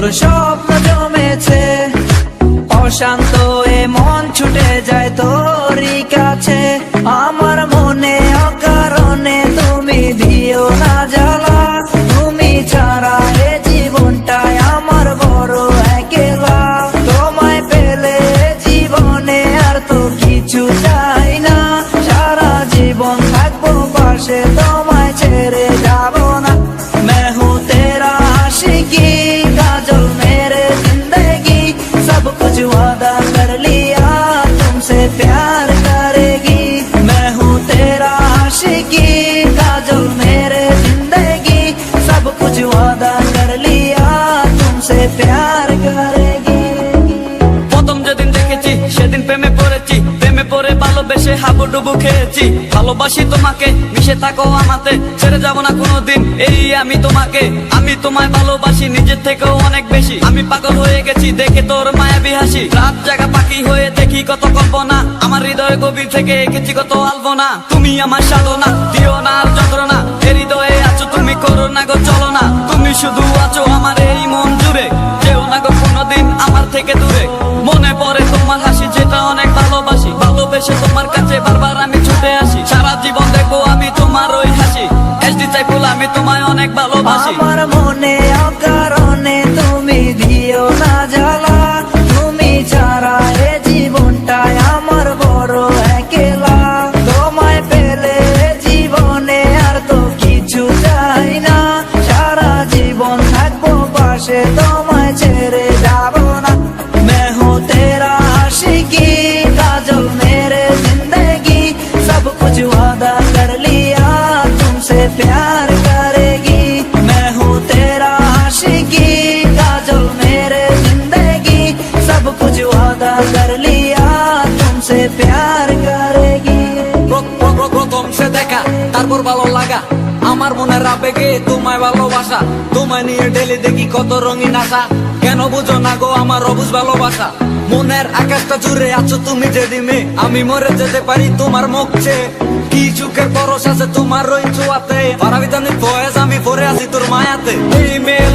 তোর স্বপ্ন জমেছে অশান্ত এ মন ছুটে যায় তোরই কাছে। আমার মনে অকারণে তুমি দিও না জ্বালা, তুমি ছাড়া এ জীবনটাই আমার বড় একলা। তোমায় পেলে জীবনে আর তো কিছু চাই না, সারা জীবন থাকবো পাশে, তোমায় ছেড়ে যাব না। मैं हूँ तेरा आशिकी काजल मेरे जिंदगी, सब कुछ वादा कर लिया तुमसे प्यार करेगी। मैं हूँ तेरा आशिकी काजल मेरे जिंदगी, सब कुछ वादा कर लिया तुमसे प्यार करेगी। প্রথম যেদিন দেখেছি সেদিন প্রেমে পড়েছি, প্রেমে পড়ে ভালোবেসে হাবুডুবু খেয়েছি। ভালোবাসি তোমাকে, মিশে থাকো আমাতে, ছেড়ে যাব না কোনোদিন এই আমি তোমাকে। আমি তোমায় ভালোবাসি নিজের থেকেও অনেক বেশি, আমি পাগল হয়ে গেছি দেখে তোর মায়াবী হাসি। রাত জাগা পাখি হয়ে দেখি কত কল্পনা, আমার হৃদয় গভীর থেকে এঁকেছি কত আলপনা। তুমি আমার সাধনা, দিও না আর যন্ত্রণা, এ হৃদয়ে আছো তুমি, করো না গো চলো না। তুমি শুধু আছো আমার এই মন জুড়ে, যেও না গো কোনোদিন আমার থেকে দূরে। মনে পড়ে তোমার হাসি যেটা অনেক ভালোবাসি, ভালোবেসে তোমার কাছে বারবার আমি ছুটে আসি। সারা জীবন দেখবো আমি তোমার ওই হাসি, এসডি চাইফুল আমি তোমায় অনেক ভালোবাসি। আমার মনে অকারণে তুমি দিও না জ্বালা, তুমি ছাড়া এ জীবনটাই আমার বড় একলা। তোমায় পেলে জীবনে আর তো কিছু চাই না, সারা জীবন থাকবো পাশে, তোমায় ছেড়ে যাব না। मैं हूँ तेरा आशिकी काजल मेरे जिंदगी, सब कुछ वादा कर लिया तुमसे प्यार करेगी। मैं हूँ तेरा आशिकी काजल मेरे जिंदगी, सब कुछ वादा कर लिया तुमसे प्यार करेगी। প্রথম সে দেখা তারপর ভালো লাগা, আমার মনের আবেগে তোমায় ভালোবাসা। তোমায় নিয়ে ডেলি দেখি কত রঙিন আশা, কেন বুঝো না গো আমার অবুঝ ভালোবাসা। মনের আকাশটা জুড়ে আছো তুমি যেদিনে, আমি মরে যেতে পারি তোমার মুখ চেয়ে। কি সুখের পরশ আছে তোমার ওই ছোঁয়াতে, পারাবিতানি ফয়েজ আমি পরে আছি তোর মায়াতে। এই মেয়ে